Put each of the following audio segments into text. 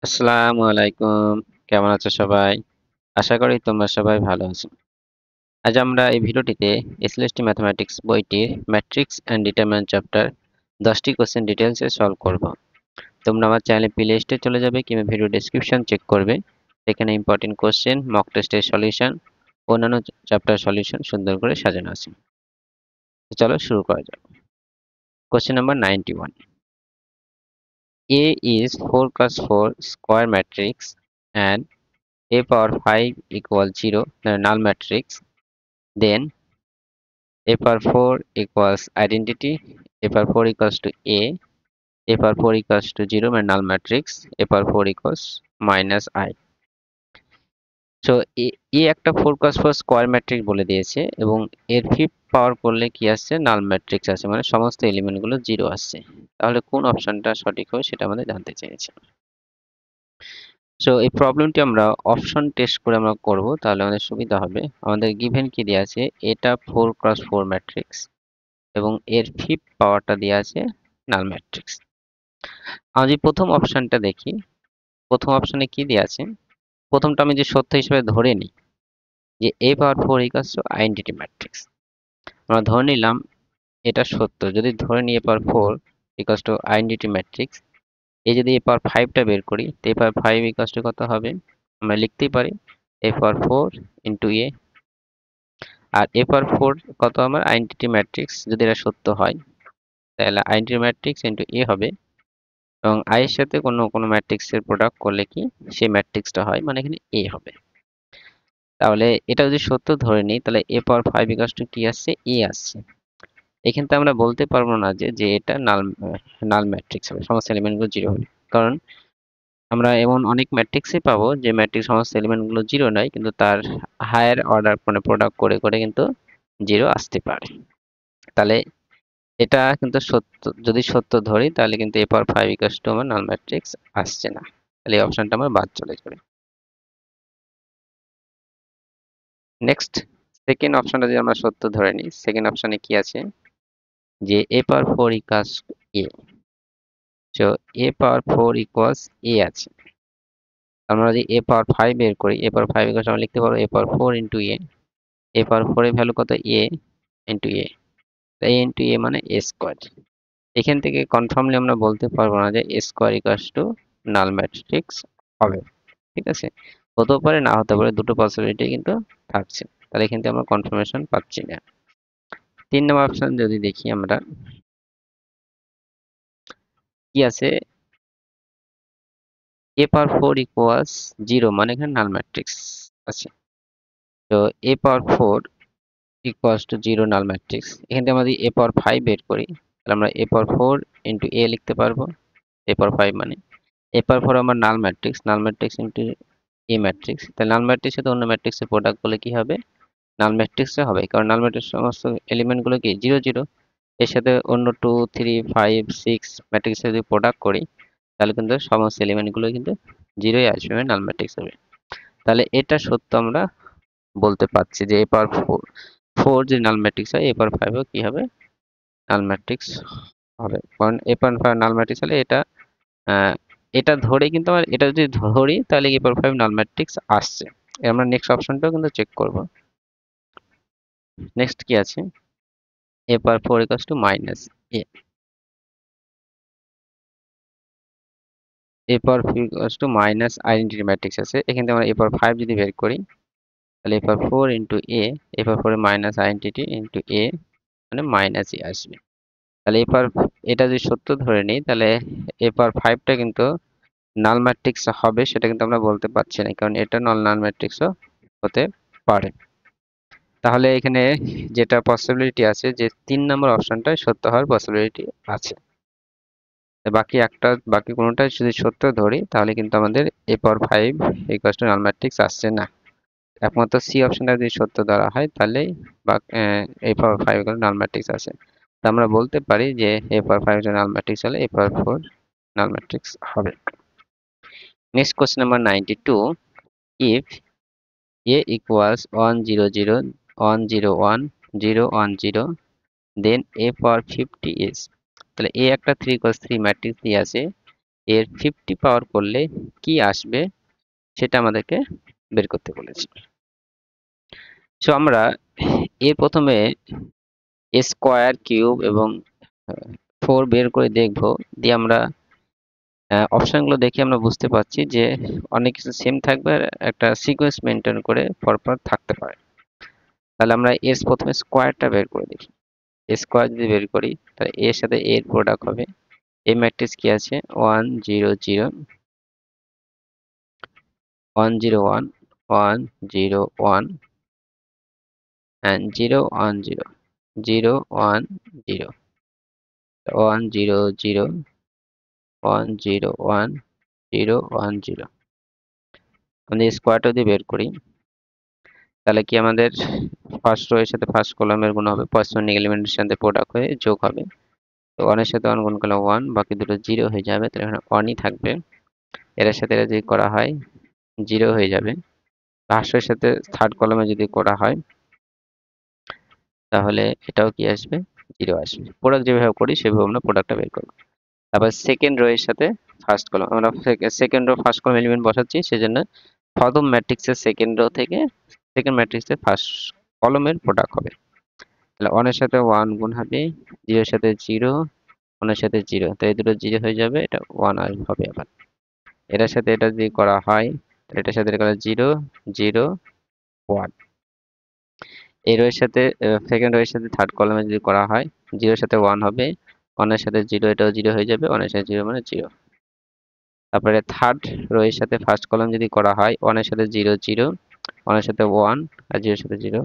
আসসালামু আলাইকুম। কেমন আছো সবাই? আশা করি তোমরা সবাই ভালো আছো। আজ আমরা এই ভিডিওটিতে এসএলএসটি ম্যাথমেটিক্স বইটির ম্যাট্রিক্স অ্যান্ড ডিটারমিনেন্ট চ্যাপ্টার 10টি কোশ্চেন ডিটেইলসে সলভ করব। তোমরা আমার চ্যানেলে প্লে লিস্টে চলে যাবে কিংবা ভিডিও ডেসক্রিপশন চেক করবে। সেখানে ইম্পর্টেন্ট কোশ্চেন, মক টেস্টের সলিউশন, অন্যান্য চ্যাপ্টার সলিউশন সুন্দর করে সাজানো আছে। তো চলো শুরু করা যাক। Question number 91. A is 4 cross 4 square matrix and a power 5 equals 0, the null matrix. Then a power 4 equals identity, a power 4 equals to a power 4 equals to 0 মানে null matrix, a power 4 equals minus I. So এ একটা 4 cross 4 square matrix বলে দিয়েছে এবং এর fifth পাওয়ার করলে কি আসছে, নাল matrix আছে, মানে সমস্ত এলিমেন্টগুলো 0 আসছে। তাহলে কোন অপশনটা সঠিক হবে সেটা আমাদের জানতে চেয়েছে। সো এই প্রবলেমটি আমরা অপশন টেস্ট করে আমরা করব, তাহলে আমাদের সুবিধা হবে। আমাদের গিভেন কি দেওয়া আছে, এটা 4 ক্রস 4 ম্যাট্রিক্স এবং এর ফিফথ পাওয়ারটা দেওয়া আছে নাল ম্যাট্রিক্স। আমি যদি প্রথম অপশনটা দেখি, প্রথম অপশনে কি দেওয়া আছে, প্রথমটা আমি যে সত্য হিসেবে ধরে নিই যে a power 4 equals to identity matrix. আমরা ধরে নিলাম এটা সত্য। যদি ধরে নিই a power 4 equals to identity matrix, এই যদি a পাওয়ার 5টা বের করি, তো a পাওয়ার 5 ইকুয়ালস টু কত হবে, আমরা লিখতেই পারি a পাওয়ার 4 ইনটু a। আর a পাওয়ার 4 কত, আমার আইডেন্টিটি ম্যাট্রিক্স, যদি এটা সত্য হয় তাহলে আইডেন্টিটি ম্যাট্রিক্স ইনটু a হবে এবং i এর সাথে কোনো ম্যাট্রিক্সের প্রোডাক্ট করলে কি সেই ম্যাট্রিক্সটা হয়, মানে এখানে a হবে। তাহলে এটা যদি সত্য ধরে নিই তাহলে a পাওয়ার 5 ইকুয়ালস টু কি আসছে, a আসছে। এখান থেকে আমরা বলতে পারবো না যে এটা নাল ম্যাট্রিক্স হবে, সমস্ত এলিমেন্টগুলো 0 হবে। কারণ আমরা এমন অনেক ম্যাট্রিক্সই পাবো যে ম্যাট্রিক্স সমস্ত এলিমেন্টগুলো 0 নয়, কিন্তু তার হায়ার অর্ডার মানে প্রোডাক্ট করে করে কিন্তু 0 আসতে পারে। তাহলে এটা কিন্তু সত্য, যদি সত্য ধরি তাহলে কিন্তু a পাওয়ার 5 ইকুয়ালস টু আমার নাল ম্যাট্রিক্স আসছে না। তাহলে এই অপশনটা আমার বাদ চলে যাবে। নেক্সট সেকেন্ড অপশনটা যদি আমরা সত্য ধরে নিই, সেকেন্ড অপশনে কি আছে যে a power 4 equals a। So a power 4 equals a আছে। আমরা যদি a পাওয়ার 5 বের করি, a পাওয়ার 5 ইকুয়ালস আমরা লিখতে পারবো a পাওয়ার 4 ইনটু a পাওয়ার 4 এর ভ্যালু কত, a ইনটু a, তাই a ইনটু a মানে a স্কয়ার। এখান থেকে কনফার্মলি আমরা বলতে পারবো না যে a square equals to null matrix হবে। ঠিক আছে, হতেও পারে না হতে পারে, দুটো পসিবিলিটি কিন্তু থাকছে। তাহলে এখান থেকে আমরা কনফার্মেশন পাচ্ছি না। 3 নম্বর অপশন যদি দেখি আমরা, কি আছে, a পাওয়ার 4 ইকুয়ালস 0 মানে এখানে নাল ম্যাট্রিক্স আছে। তো a power 4 equals to 0 null matrix. এখান থেকে আমরা যদি a পাওয়ার 5 বের করি তাহলে আমরা a পাওয়ার 4 ইনটু a লিখতে পারবো। a পাওয়ার 5 মানে a পাওয়ার 4 আমার নাল ম্যাট্রিক্স ইনটু a ম্যাট্রিক্স। তাহলে নাল ম্যাট্রিক্সের সাথে অন্য ম্যাট্রিক্সের প্রোডাক্ট করলে কি হবে, নাল ম্যাট্রিক্সে হবে, কারণ নাল ম্যাট্রিক্স সমস্ত এলিমেন্টগুলো কি 0 0। এর সাথে অন্য 2 3 5 6 ম্যাট্রিক্সের যদি প্রোডাক্ট করি তাহলে কিন্তু সমস্ত এলিমেন্টগুলো কিন্তু 0ই আসবে, মানে নাল ম্যাট্রিক্স হবে। তাহলে এটা সত্য আমরা বলতে পারছি যে a পাওয়ার 4 যদি নাল ম্যাট্রিক্স হয়, a পাওয়ার 5 ও কি হবে, নাল ম্যাট্রিক্স হবে। কারণ a পাওয়ার 5 নাল ম্যাট্রিক্স হলে এটা এটা ধরে কিন্তু আমরা, এটা যদি ধরি তাহলে a পাওয়ার 5 নাল ম্যাট্রিক্স আসছে। আমরা নেক্সট অপশনটাও কিন্তু চেক করব। নেক্সট কি আছে, a power 4 equals to minus a, a power 4 equals to minus identity matrix আছে। এখান থেকে আমরা a পাওয়ার 5 যদি বের করি তাহলে a power 4 into a power 4 minus identity into a মানে মাইনাস a আসবে। তাহলে a পাওয়ার, এটা যদি সত্য ধরে নিই তাহলে a পাওয়ার 5টা কিন্তু নাল ম্যাট্রিক্স হবে, সেটা কিন্তু আমরা বলতে পারছি না, কারণ এটা নাল ম্যাট্রিক্সও হতে পারে। তাহলে এখানে যেটা পসিবিলিটি আছে যে 3 নম্বর অপশনটাই সত্য হওয়ার পসিবিলিটি আছে। বাকি কোনোটা যদি সত্য ধরি তাহলে কিন্তু আমাদের a power 5 equals to null matrix আসছে না। একমাত্র সি অপশনটা যদি সত্য ধরা হয় তাহলে বা a power 5 equal null matrix আছে। তো আমরা বলতে পারি যে a পাওয়ার 5 নাল ম্যাট্রিক্স হলে a পাওয়ার 4 নাল ম্যাট্রিক্স হবে। Next question number 92. If a equals 1 0 0 1 0 1 0 1 0, then a power 50 is, তাহলে a একটা 3 cos 3 ম্যাট্রিক্স দিয়ে আছে এর 50 পাওয়ার করলে কি আসবে সেটা আমাদেরকে বের করতে বলেছে। সো আমরা এর প্রথমে স্কোয়ার, কিউব এবং 4 বের করে দেখব। দিয়ে আমরা অপশনগুলো দেখে আমরা বুঝতে পারছি যে অনেক কিছু সেম থাকবে আর একটা সিকোয়েন্স মেনটেন করে পরপর থাকতে পারে। তাহলে আমরা এর প্রথমে স্কোয়ারটা বের করে দেখি। স্কোয়ার যদি বের করি তাহলে এর সাথে এর প্রোডাক্ট হবে। এই ম্যাট্রিক্স কি আছে 1 0 0 1 0 1 1 0 1 and 0 1 0 0 1 0 1 0 0 1 0 1 0 1 0। আমরা স্কোয়ারটা যদি বের করি তাহলে কি আমাদের ফার্স্ট রো এর সাথে ফার্স্ট কলামের গুণ হবে, করেসপন্ডিং এলিমেন্টের সাথে প্রোডাক্ট হয়ে যোগ হবে। তো 1 এর সাথে 1 গুণ করলে 1, বাকি দুটো 0 হয়ে যাবে, তাহলে এখানে 1 ই থাকবে। এর সাথে এটা যদি করা হয় 0 হয়ে যাবে। ভাষ্যের সাথে থার্ড কলামে যদি করা হয় তাহলে এটাও কি আসবে 0 আসবে। প্রোডাক্ট যেভাবে করি সেভাবে আমরা প্রোডাক্টটা বের করব। তারপর সেকেন্ড রো এর সাথে ফার্স্ট কলাম, আমরা second rho first column element বসাচ্ছি, সেজন্য প্রথম ম্যাট্রিক্সের সেকেন্ড রো থেকে সেকেন্ড ম্যাট্রিক্সের ফার্স্ট কলামের প্রোডাক্ট হবে। তাহলে 1 এর সাথে 1 গুণ হবে, 0 এর সাথে 0, 1 এর সাথে 0, তো এই দুটো 0 হয়ে যাবে, এটা 1 হবে আবার। এটার সাথে এটা যদি করা হয় তাহলে এটার সাথে এটা করা 0 0 1। এই রো এর সাথে সেকেন্ড রো এর সাথে থার্ড কলামে যদি করা হয় 0 এর সাথে 1 হবে, 1 এর সাথে 0, এটাও 0 হয়ে যাবে, 1 এর সাথে 0 মানে 0। তারপরে থার্ড রো এর সাথে ফার্স্ট কলাম যদি করা হয় 1 এর সাথে 0 0, 1 এর সাথে 1 আর 0 এর সাথে 0,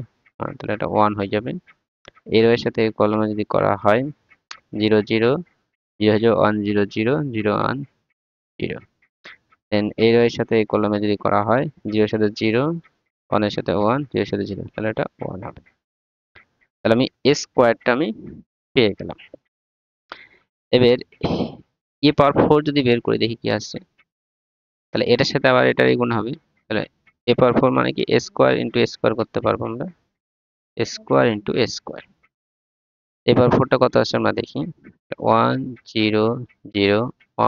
তাহলে এটা 1 হয়ে যাবে। এই রো এর সাথে এই কলামে যদি করা হয় 0 0 0 হয়ে যাবে, 1 0 0 0 1 0। দেন এই রো এর সাথে এই কলামে যদি করা হয় 0 এর সাথে 0, 1 এর সাথে 1, 0 এর সাথে 0, তাহলে এটা 1 হবে। তাহলে আমি স্কোয়ারটা আমি পেয়ে গেলাম। এবার এ পাওয়ার 4 যদি বের করে দেখি কি আসছে, তাহলে এটার সাথে আবার এটারই গুণ হবে। তাহলে এ পাওয়ার 4 মানে কি স্কোয়ার ইন্টু স্কোয়ার করতে পারবো আমরা, স্কোয়ার ইন্টু স্কোয়ার। এ পাওয়ার 4টা কত আসছে আমরা দেখি, 1 0 0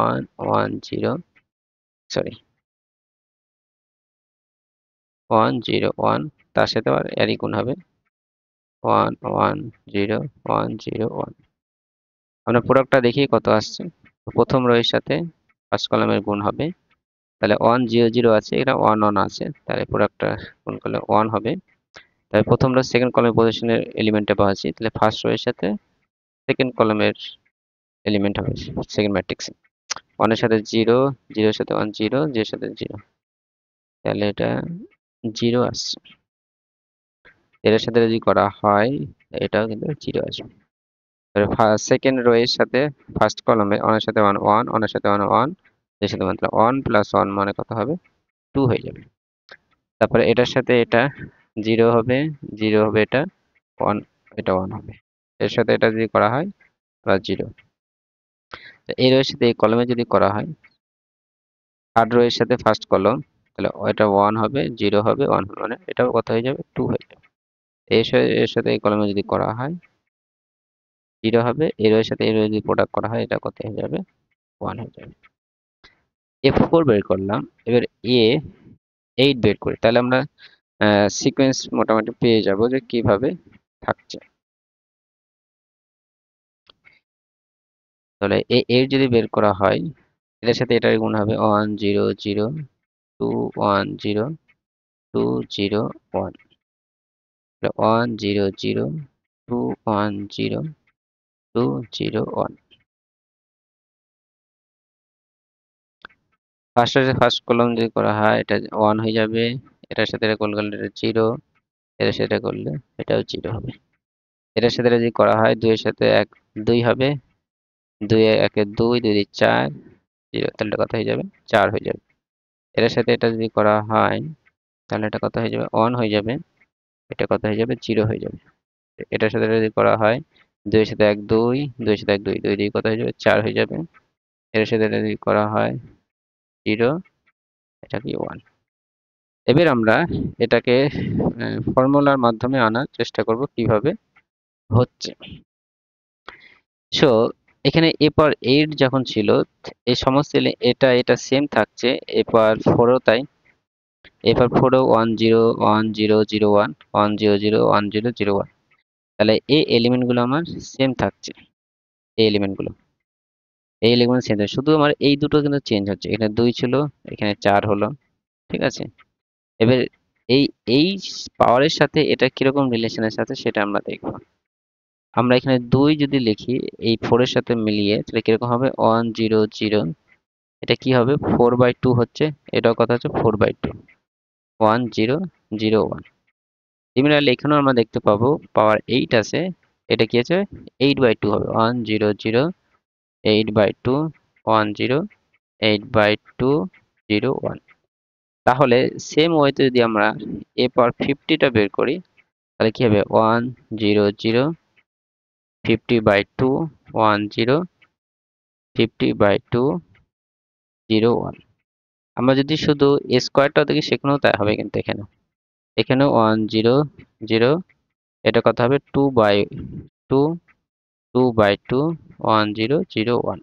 1 1 0, সরি 1 0 1, তার সাথে আবার এরই গুণ হবে 1 1 0 1 0 1। আমরা প্রোডাক্টটা দেখি কত আসছে। প্রথম রো এর সাথে ফার্স্ট কলামের গুণ হবে, তাহলে 1 0 0 আছে, এটা 1 1 আছে, তাহলে প্রোডাক্টটা গুণ করলে 1 হবে। তাহলে প্রথম রো সেকেন্ড কলামের পজিশনের এলিমেন্টটা পাচ্ছি, তাহলে ফার্স্ট রো এর সাথে সেকেন্ড কলামের এলিমেন্ট হবে সেকেন্ড ম্যাট্রিক্সে। 1 এর সাথে 0, 0 এর সাথে 1 0, 0 এর সাথে 0, তাহলে এটা 0 আসছে। এর সাথে যদি করা হয় এটাও কিন্তু 0 আসবে। সেকেন্ড রো এর সাথে ফার্স্ট কলামে 1 এর সাথে 1 1, 1 এর সাথে 1 1, এর সাথে 1, তাহলে 1 প্লাস 1 মানে কত হবে 2 হয়ে যাবে। তারপরে এটার সাথে এটা 0 হবে, 0 হবে, এটা 1, এটা 1 হবে। এর সাথে এটা যদি করা হয় প্লাস 0। এই রো এর সাথে এই কলমে যদি করা হয় থার্ড রো এর সাথে ফার্স্ট কলম, তাহলে এটা 1 হবে, 0 হবে, 1 হবে, মানে এটাও কত হয়ে যাবে 2 হয়ে যাবে। এর সাথে এই কলমে যদি করা হয় 0 হবে, এর সাথে এর যদি প্রোডাক্ট করা হয় এটা কত হয়ে যাবে 1 হয়ে যাবে। F4 বের করলাম। এবার এ 8 বের করি, তাহলে আমরা সিকোয়েন্স মোটামুটি পেয়ে যাব যে কিভাবে থাকছে। তাহলে এ 8 যদি বের করা হয় এটার সাথে এটার গুণ হবে 1 0 0 2 1 0 2 0 1, 1 0 0 2 1 0 2 0 1। ফার্স্ট কলম যদি করা হয় এটা 1 হয়ে যাবে, এটার সাথে এটা করলে এটা 0, এটার সাথে করলে এটাও 0 হবে। এটার সাথে এটা যদি করা হয় 2 এর সাথে 1 2 হবে, 2 এ 1 এ 2, 2 দিয়ে 4 0, তাহলে এটা কত হয়ে যাবে 4 হয়ে যাবে। এটার সাথে এটা যদি করা হয় তাহলে এটা কত হয়ে যাবে 1 হয়ে যাবে, এটা কত হয়ে যাবে 0 হয়ে যাবে। এটার সাথে এটা যদি করা হয় 2 এর সাথে 1 2, 2 এর সাথে 1 2, 2 দিয়ে কত হয়ে যাবে 4 হয়ে যাবে। এর সাথে এটা যদি করা হয় 0, এটা কি 1। এবার আমরা এটাকে ফর্মুলার মাধ্যমে আনার চেষ্টা করব কিভাবে হচ্ছে। সো এখানে এ পাওয়ার 8 যখন ছিল, এই সমস্ত এটা সেম থাকছে। এ পাওয়ার 4ও তাই। এ পাওয়ার 4ও 1 0 1 0 0 1 1 0 0 1 0 0 1। তাহলে এই এলিমেন্ট গুলো আমার সেম থাকছে। এই এলিমেন্ট গুলো সেম, শুধু আমার এই দুটো কিন্তু চেঞ্জ হচ্ছে। এখানে 2 ছিল, এখানে 4 হলো। ঠিক আছে। এবার এই এই পাওয়ারের সাথে এটা কিরকম রিলেশনের সাথে সেটা আমরা দেখব। আমরা এখানে 2 যদি লিখি এই 4 এর সাথে মিলিয়ে, তাহলে কিরকম হবে? 1 0 0। এটা কি হবে? 4/2 হচ্ছে। এটাও কথা হচ্ছে 4/2। 1 0 0 1। সিমিলারলি এখানেও আমরা দেখতে পাবো পাওয়ার 8 আছে। এটা কি আছে? 8/2 হবে। 1 0 0 8/2 1 0 8/2 0 1। তাহলে সেম ওয়েতে যদি আমরা a পাওয়ার 50টা বের করি, তাহলে কি হবে? 1 0 0 50/2 1 0 50/2 0 1। আমরা যদি শুধু a স্কয়ারটাও দেখি সেখানেও তাই হবে, কিন্তু এখানেও 1 0 0। এটা কত হবে? 2/2 2/2 1 0 0 1।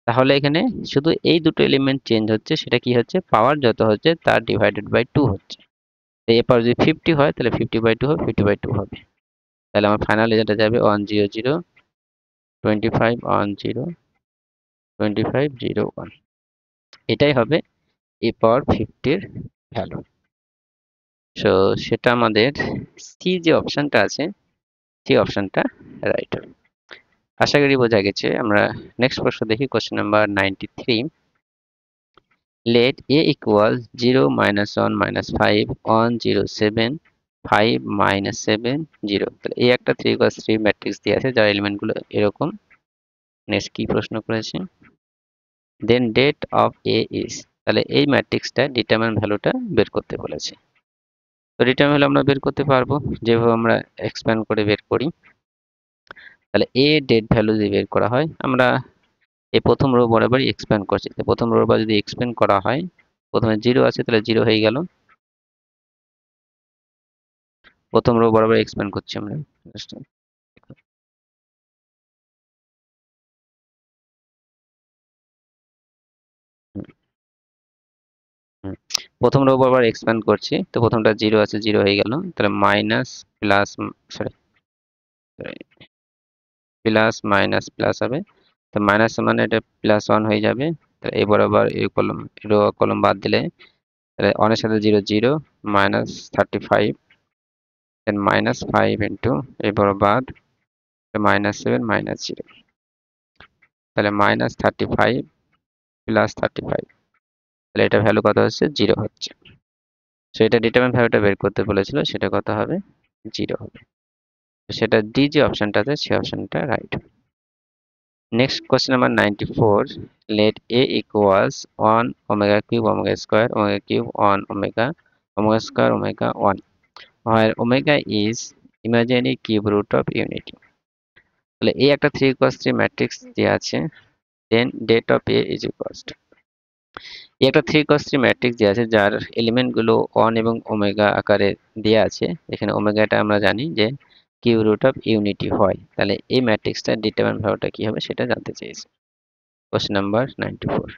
তাহলে এখানে শুধু এই দুটো এলিমেন্ট চেঞ্জ হচ্ছে, সেটা কি হচ্ছে? পাওয়ার যত হচ্ছে তার ডিভাইডেড বাই 2 হচ্ছে। তো এ পাওয়ার যদি 50 হয় তাহলে 50/2 হবে, 50/2 হবে। তাহলে আমার ফাইনাল রেজাল্টে যাবে 1 0 0 25 1 0 25 0 1। এটাই হবে এ পাওয়ার 50 এর ভ্যালু। সো সেটা আমাদের সি যে অপশনটা আছে, সেই অপশনটা রাইট হবে। আশা করি বোঝা গেছে। আমরা নেক্সট প্রশ্ন দেখি, question number 93। Let a equals 0 minus 1 minus 5 1 0 7 5 minus 7 0। তাহলে এই একটা 3 equals 3 ম্যাট্রিক্স দিয়ে আছে যার এলিমেন্ট গুলো এরকম। নেক্সট কি প্রশ্ন করেছে? দেন ডেট অফ এ ইজ। তাহলে এই ম্যাট্রিক্সটা ডিটারমিন্যান্ট ভ্যালুটা বের করতে বলেছে। তো ডিটারমিন্যান্ট ভ্যালু আমরা বের করতে পারবো যেভাবে আমরা এক্সপ্যান্ড করে বের করি। তাহলে এ ডেট ভ্যালু যদি বের করা হয়, আমরা এই প্রথম রো বরাবরই এক্সপ্যান্ড করছি। তো প্রথম রো বা যদি এক্সপ্যান্ড করা হয়, প্রথমে 0 আছে তাহলে 0 হয়ে গেল। প্রথম রো বরাবর এক্সপ্যান্ড করছি আমরা। প্রথম রো বরাবর এক্সপ্যান্ড করছি, তো প্রথমটা 0 আছে, 0 হয়ে গেল। তাহলে minus plus, sorry, plus minus plus হবে। তো মাইনাস মানে এটা +1 হয়ে যাবে। তাহলে এই বরাবর এই কলম, রো কলম বাদ দিলে, তাহলে 1 এর সাথে 0 0 -35, দেন -5 ইন্টু এই বড় বাদ -7 -0। তাহলে -35 +35। তাহলে এটা ভ্যালু কত হচ্ছে? 0 হচ্ছে। সো এটা ডিটারমিন্যান্ট ভ্যালুটা বের করতে বলেছিল, সেটা কত হবে? 0 হবে। সেটা ডি যে অপশনটা আছে সেই অপশনটা right. Next question number 94। Let a equals 1 omega cube omega square omega cube 1 omega omega square omega 1, where omega is imaginary cube root of unity। তাহলে এই একটা 3 equals 3 ম্যাট্রিক্স দেওয়া আছে। Then det of a is equals to, এই একটা 3 equals 3 matrix দেওয়া আছে যার এলিমেন্ট গুলো 1 এবং ওমেগা আকারে দেওয়া আছে। এখানে ওমেগাটা আমরা জানি যে কিউব রুট অফ ইউনিটি হয়। তাহলে এই ম্যাট্রিক্সটার ডিটারমিন্যান্ট ভ্যালুটা কি হবে সেটা জানতে চেয়েছি। Question number 94।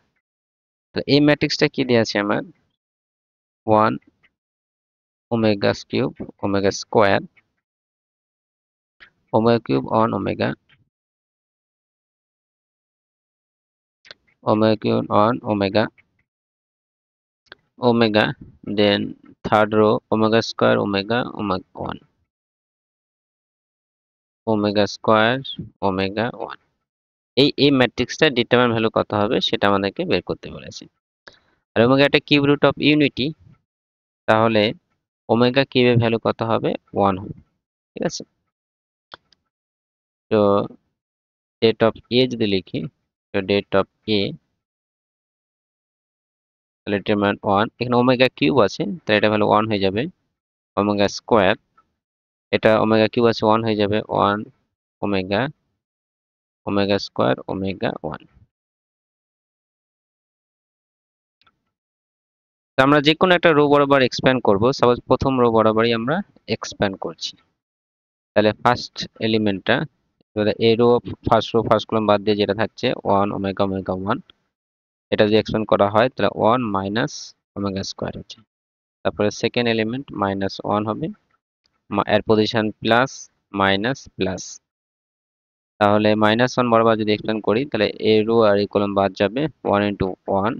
তো এই ম্যাট্রিক্সটা কি দেওয়া আছে আমার? 1 omega cube omega square omega cube 1 omega omega cube 1 omega omega, then third row omega square omega omega 1 omega square omega 1। এই ম্যাট্রিক্সটা ডিটারমিন্যান্ট ভ্যালু কত হবে সেটা আমাদেরকে বের করতে বলেছে। আর ওমেগা একটা কিউব রুট অফ ইউনিটি, তাহলে ওমেগা কিউবের ভ্যালু কত হবে? 1 হবে। ঠিক আছে। তো ডেট অফ এ যদি লিখি, তো ডেট অফ এ, তাহলে এটার মান 1। এখানে ওমেগা কিউব আছে তাহলে এটা ভ্যালু 1 হয়ে যাবে। ওমেগা স্কোয়ার, এটা ওমেগা কিউব আছে 1 হয়ে যাবে 1 ওমেগা ওমেগা স্কোয়ার ওমেগা 1। তো আমরা যে কোনো একটা রো বরাবর এক্সপ্যান্ড করব। সাপোজ প্রথম রো বরাবরই আমরা এক্সপ্যান্ড করছি। তাহলে ফার্স্ট এলিমেন্টটা এবারে এ রো ফার্স্ট কলাম বাদ দিয়ে যেটা থাকছে 1 ওমেগা ওমেগা 1, এটা যদি এক্সপ্যান্ড করা হয় তাহলে 1 মাইনাস ওমেগা স্কোয়ার হচ্ছে। তারপরে সেকেন্ড এলিমেন্ট -1 হবে, এর পজিশন প্লাস মাইনাস প্লাস, তাহলে -1 বরাবর যদি এক্সপ্যান্ড করি তাহলে এ রো আর এই কলাম বাদ যাবে, 1 ইন্টু 1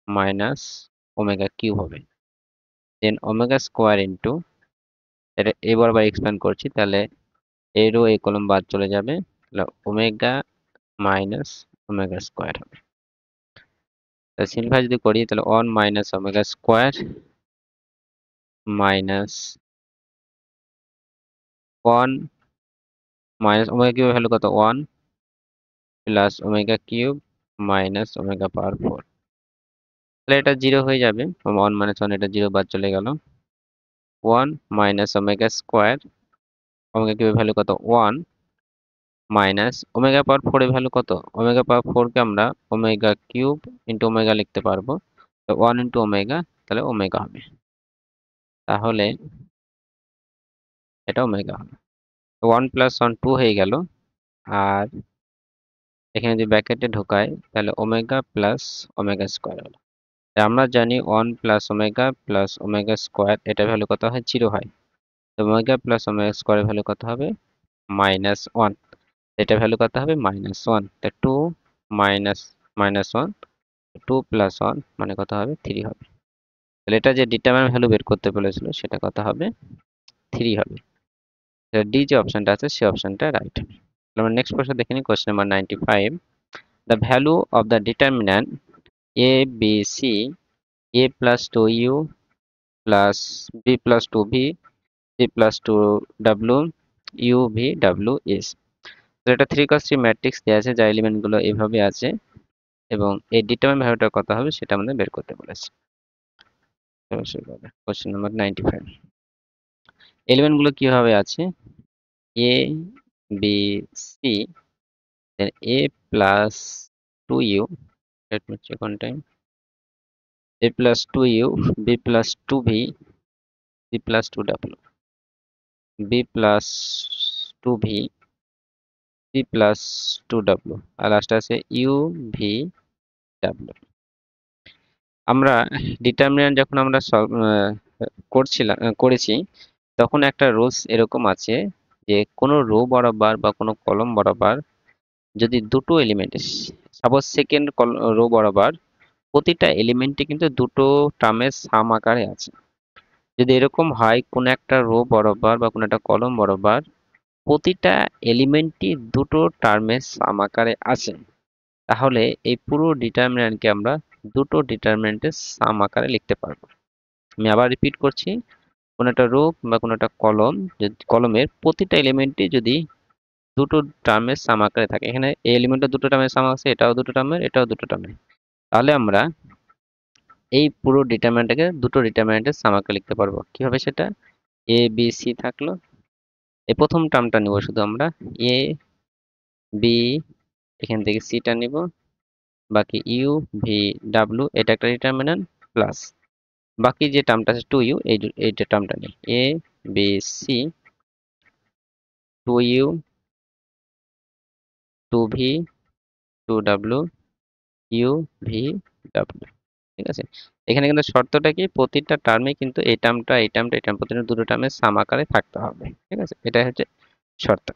মাইনাস ওমেগা কিউব হবে, দেন ওমেগা স্কোয়ার ইন্টু, এটা এ বরাবর এক্সপ্যান্ড করছি তাহলে এ রো এই কলাম বাদ চলে যাবে, তাহলে ওমেগা মাইনাস ওমেগা স্কোয়ার হবে। তাহলে সিম্পলিফাই যদি করি তাহলে 1 minus omega square minus 1 minus omega কিউবের ভ্যালু কত, 1 plus omega cube minus omega power 4, তাহলে এটা 0 হয়ে যাবে, 1 মাইনাস 1 এটা 0 বাদ চলে গেল, 1 মাইনাস ওমেগা স্কোয়ার, ওমেগা কিউবের ভ্যালু কত 1 মাইনাস ওমেগা পাওয়ার 4 এর ভ্যালু কত, ওমেগা পাওয়ার 4 কে আমরা ওমেগা কিউব ইন্টু ওমেগা লিখতে পারবো, তো 1 ইন্টু ওমেগা, তাহলে ওমেগা হবে, তাহলে এটা ওমেগা হবে। 1 প্লাস 1 2 হয়ে গেল, আর এখানে যদি ব্র্যাকেটে ঢোকাই তাহলে ওমেগা প্লাস ওমেগা স্কোয়ার হলো। আমরা জানি 1 প্লাস ওমেগা স্কোয়ার এটা ভ্যালু কত হয়, 0 হয়, তো ওমেগা প্লাস ওমেগা স্কোয়ারের ভ্যালু কত হবে, -1, এটা ভ্যালু কত হবে, -1, তা 2 মাইনাস -1, 2 প্লাস 1 মানে কত হবে, 3 হবে, তাহলে এটা যে ডিটারমিনেন্ট ভ্যালু বের করতে বলেছিল সেটা কত হবে, 3 হবে। ডি যে অপশনটা আছে সেই অপশনটা রাইট হবে। আমরা নেক্সট প্রশ্ন দেখে নিই, question number 95, the value of the determinant A B C, a plus 2u plus b plus 2v, c plus 2w, u v w is, তো এটা 3x3 ম্যাট্রিক্স দেওয়া আছে যার এলিমেন্ট গুলো এভাবে আছে, এবং এই ডিটারমিনেন্ট ভ্যালুটা কত হবে সেটা আমাদের বের করতে বলেছে। কোশ্চেন নাম্বার 95, এলিমেন্ট গুলো কিভাবে আছে, a b c, then a plus 2u, let me check on time, a plus 2u, b plus 2v, c plus 2w, b plus 2v, c plus 2w, R last আছে u v w। আমরা determinant যখন আমরা করেছি তখন একটা rules এরকম আছে যে কোনো রো বরাবর বা কোনো কলম বরাবর যদি দুটো এলিমেন্ট, সাপোজ সেকেন্ড রো বরাবর প্রতিটা এলিমেন্টে কিন্তু দুটো টার্মের সাম আকারে আছে, যদি এরকম হয় কোনো একটা রো বরাবর বা কোনো একটা কলম বরাবর প্রতিটা এলিমেন্টই দুটো টার্মের সাম আকারে আছে, তাহলে এই পুরো ডিটারমিন্যান্টকে আমরা দুটো ডিটারমিন্যান্টের সাম আকারে লিখতে পারবো। আমি আবার রিপিট করছি, কোনো একটা রো বা কোনো একটা কলম, যদি কলমের প্রতিটা এলিমেন্টই যদি দুটো টার্মের সাম আকারে থাকে, এখানে এই এলিমেন্টটা দুটো টার্মের সাম আছে, এটাও দুটো টার্মের, এটাও দুটো টার্মের, তাহলে আমরা এই পুরো ডিটারমিন্যান্টটাকে দুটো ডিটারমিন্যান্টের সাম আকারে লিখতে পারবো। কিভাবে সেটা, এ বি সি থাকলো, এই প্রথম টার্মটা নিব শুধু আমরা, এ বি, এখান থেকে সিটা নিব, বাকি ইউ ভি ডাব্লিউ এটা একটা ডিটারমিন্যান্ট, প্লাস বাকি যে টার্মটা আছে 2u, এইটা টার্মটা নেই, A B C 2u 2v 2w U V W, ঠিক আছে। এখানে কিন্তু শর্তটা কি, প্রতিটা টার্মে কিন্তু এই টার্মটা এই টার্মটা এই টার্ম প্রতিটা দুটো টার্মে সাম আকারে থাকতে হবে, ঠিক আছে, এটা হচ্ছে শর্ত।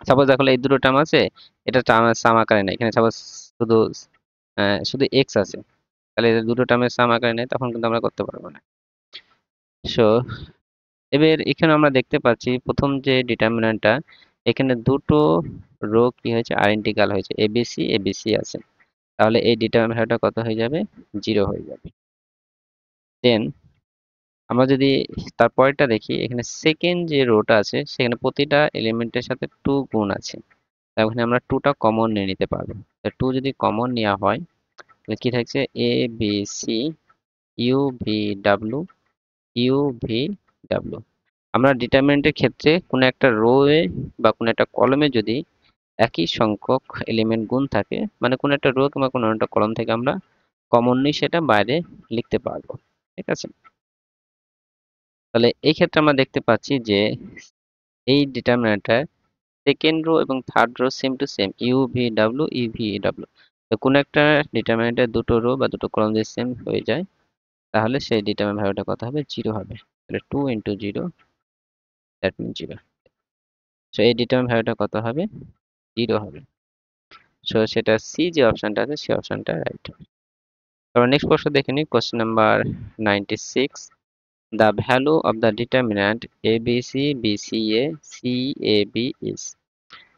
সাপোজ দেখো এই দুটো টার্ম আছে, এটা টার্ম সাম আকারে নেই, এখানে সাপোজ শুধু শুধু এক্স আছে, তাহলে এদের দুটো টার্মের সাম আকারে নেই, তখন কিন্তু আমরা করতে পারবো না। সো এবার এখানে আমরা দেখতে পাচ্ছি প্রথম যে ডিটারমিন্যান্টটা, এখানে দুটো রো কি হয়েছে, আইডেন্টিক্যাল হয়েছে, এবিসি এবিসি আছে, তাহলে এই ডিটারমিন্যান্টটা কত হয়ে যাবে, 0 হয়ে যাবে। দেন আমরা যদি তারপরেরটা দেখি, এখানে সেকেন্ড যে রোটা আছে সেখানে প্রতিটা এলিমেন্টের সাথে 2 গুণ আছে, তার মানে আমরা 2টা কমন নিয়ে নিতে পারবো। তো 2 যদি কমন নেওয়া হয় তাহলে কি থাকছে, A B C U V W U V W. আমরা ডিটারমিন্যান্টের ক্ষেত্রে কোনো একটা রো এ বা কোনো একটা কলমে যদি একই সংখ্যক এলিমেন্ট গুণ থাকে, মানে কোনো একটা রো কিংবা কোনো একটা কলম থেকে আমরা কমন নিয়ে সেটা বাইরে লিখতে পারবো, ঠিক আছে। তাহলে এই ক্ষেত্রে আমরা দেখতে পাচ্ছি যে এই ডিটারমিন্যান্টটা সেকেন্ড রো এবং third rho same to same, you V W E V W. তো কোনো একটা ডিটারমিনেন্টের দুটো রো বা দুটো কলাম যদি সেম হয়ে যায় তাহলে সেই ডিটারমিনেন্ট ভ্যালুটা কত হবে, জিরো হবে। তাহলে 2 into zero, that mean zero. So এই ডিটারমিনেন্ট ভ্যালুটা কত হবে, জিরো হবে। সো সেটা সি যে অপশনটা আছে সেই অপশনটা রাইট। তারপর নেক্সট প্রশ্ন দেখে নিই, question number 96। The value of the determinant A B C B C A C A B is.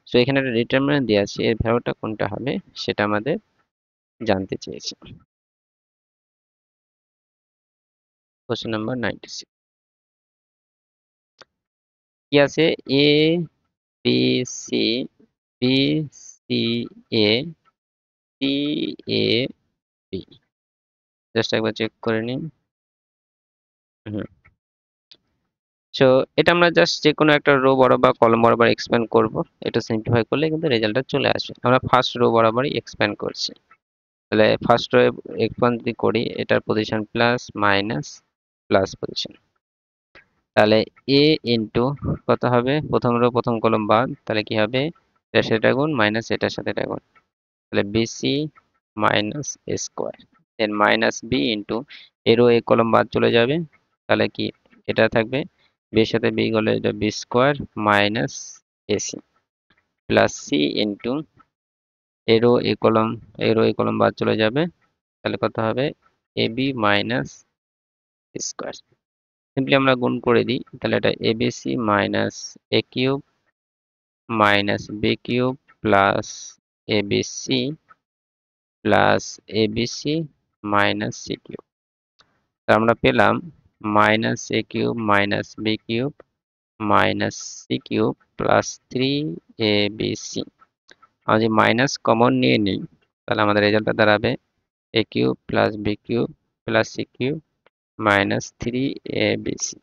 So এখানে একটা ডিটারমিন্যান্ট দেওয়া আছে, এর ভ্যালুটা কোনটা হবে সেটা আমাদের জানতে চেয়েছে। কোশ্চেন নাম্বার 96 কি আছে, A B C B C A C A B. Just একবার চেক করে নিন। হুম। সো এটা আমরা জাস্ট যে কোনো একটা রো বরাবর কলম বরাবর এক্সপ্যান্ড করব। এটা সিম্পলিফাই করলে কিন্তু রেজাল্টটা চলে আসবে। আমরা ফার্স্ট রো বরাবরই এক্সপ্যান্ড করছি। তাহলে ফার্স্ট রো এক্সপ্যান্ড যদি করি, এটার position plus minus plus position. তাহলে এ ইন্টু কত হবে, প্রথম রো প্রথম কলম বাদ, তাহলে কি হবে, এটার সাথে গুণ মাইনাস এটার সাথে গুণ। তাহলে BC minus A square, than minus B into এরও এ কলম বাদ চলে যাবে, তাহলে কি এটা থাকবে, বি এর সাথে বি গেলে এটা B square minus AC plus C into এরও এ কলম বাদ চলে যাবে, তাহলে কত হবে, A B minus square. Simply আমরা গুণ করে দিই, তাহলে এটা ABC minus A cube minus B cube plus ABC plus ABC minus C cube. আমরা পেলাম minus A cube minus B cube minus C cube plus 3 ABC. আমরা যদি মাইনাস কমন নিয়ে নিই তাহলে আমাদের রেজাল্টটা দাঁড়াবে A cube plus B cube plus C cube minus 3 ABC.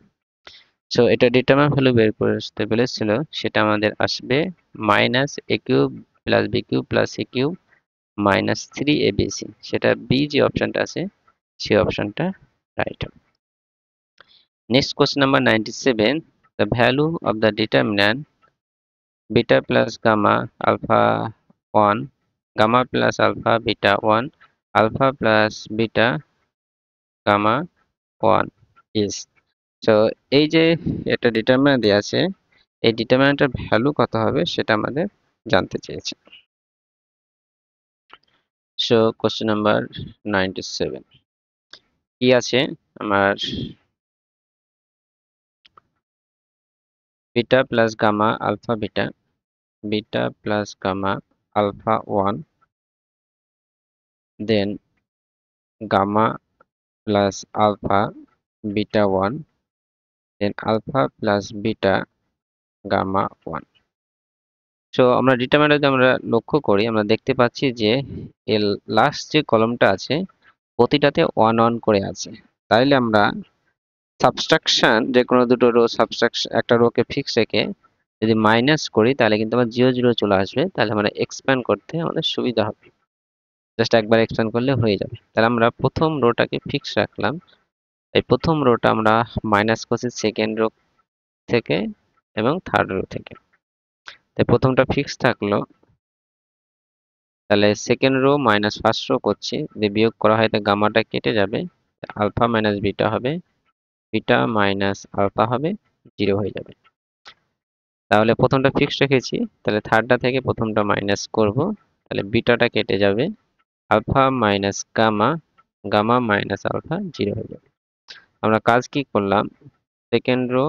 So এটা ডিটারমিনেন্ট ভ্যালু বের করতে বলেছিল, সেটা আমাদের আসবে minus A cube plus B cube plus C cube minus 3 ABC. সেটা বি যে অপশনটা আছে সেই অপশনটা right. Next question number 97, the value of the determinant beta plus gamma alpha 1 gamma plus alpha beta 1 alpha plus beta gamma 1 is. So এই যে একটা determinant দেওয়া আছে, এই ডিটারমিন্যান্টের ভ্যালু কত হবে সেটা আমাদের জানতে চেয়েছে। সো কোশ্চেন নাম্বার 97 কি আছে, আমার beta plus gamma alpha beta, beta plus gamma alpha 1, then gamma plus alpha beta 1, then alpha plus beta gamma 1। So আমরা ডিটারমিন্যান্ট যদি আমরা লক্ষ্য করি, আমরা দেখতে পাচ্ছি যে এর লাস্ট যে কলমটা আছে প্রতিটাতে 1 1 করে আছে। তাইলে আমরা সাবট্রাকশন যে কোনো দুটো রো সাবট্রাকশন একটা রোকে ফিক্স রেখে যদি মাইনাস করি তাহলে কিন্তু আমার 0 0 চলে আসবে, তাহলে আমরা এক্সপ্যান্ড করতে আমাদের সুবিধা হবে। জাস্ট একবার এক্সপ্যান্ড করলে হয়ে যাবে। তাহলে আমরা প্রথম রোটাকে ফিক্স রাখলাম, এই প্রথম রোটা আমরা মাইনাস করছি সেকেন্ড রো থেকে এবং থার্ড রো থেকে। তাই প্রথমটা ফিক্স থাকলো, তাহলে second row minus first rho করছি, যদি বিয়োগ করা হয় তাহলে গামাটা কেটে যাবে, আলফা মাইনাস বিটা হবে, বিটা মাইনাস আলফা হবে, 0 হয়ে যাবে। তাহলে প্রথমটা ফিক্স রেখেছি, তাহলে থার্ডটা থেকে প্রথমটা মাইনাস করব, তাহলে বিটাটা কেটে যাবে, alpha minus gamma, gamma minus alpha 0 হয়ে যাবে। আমরা কাজ কি করলাম, সেকেন্ড রো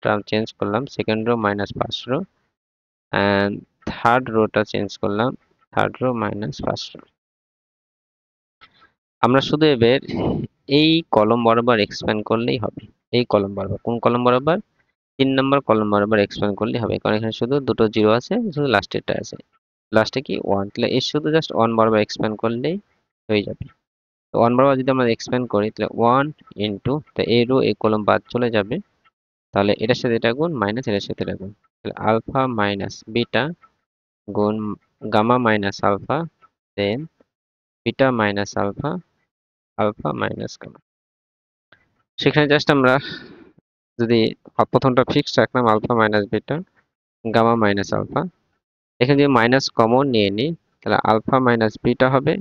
টার্ম চেঞ্জ করলাম, second row minus first row, and third রোটা চেঞ্জ করলাম, third row minus first row. আমরা শুধু এবার এই কলম বরাবর এক্সপ্যান্ড করলেই হবে। এই কলম বরাবর, কোন কলম বরাবর, 3 নম্বর কলম বরাবর এক্সপ্যান্ড করলেই হবে, কারণ এখানে শুধু দুটো জিরো আছে, শুধু লাস্টেরটা আছে, লাস্টে কি 1, তাহলে এর শুধু জাস্ট 1 বরাবর এক্সপ্যান্ড করলেই হয়ে যাবে। তো 1 বরাবর যদি আমরা এক্সপ্যান্ড করি তাহলে 1 ইন্টু, তো এই রো এই কলম বাদ চলে যাবে, তাহলে এটার সাথে এটা গুণ মাইনাস এটার সাথে এটা গুণ, তাহলে আলফা মাইনাস বিটা গুণ gamma minus alpha, then beta minus alpha, alpha minus gamma. সেখানে জাস্ট আমরা যদি প্রথমটা ফিক্সড রাখলাম alpha minus beta, gamma minus alpha. এখানে যদি মাইনাস কমন নিয়ে নিই তাহলে আলফা মাইনাস বিটা হবে,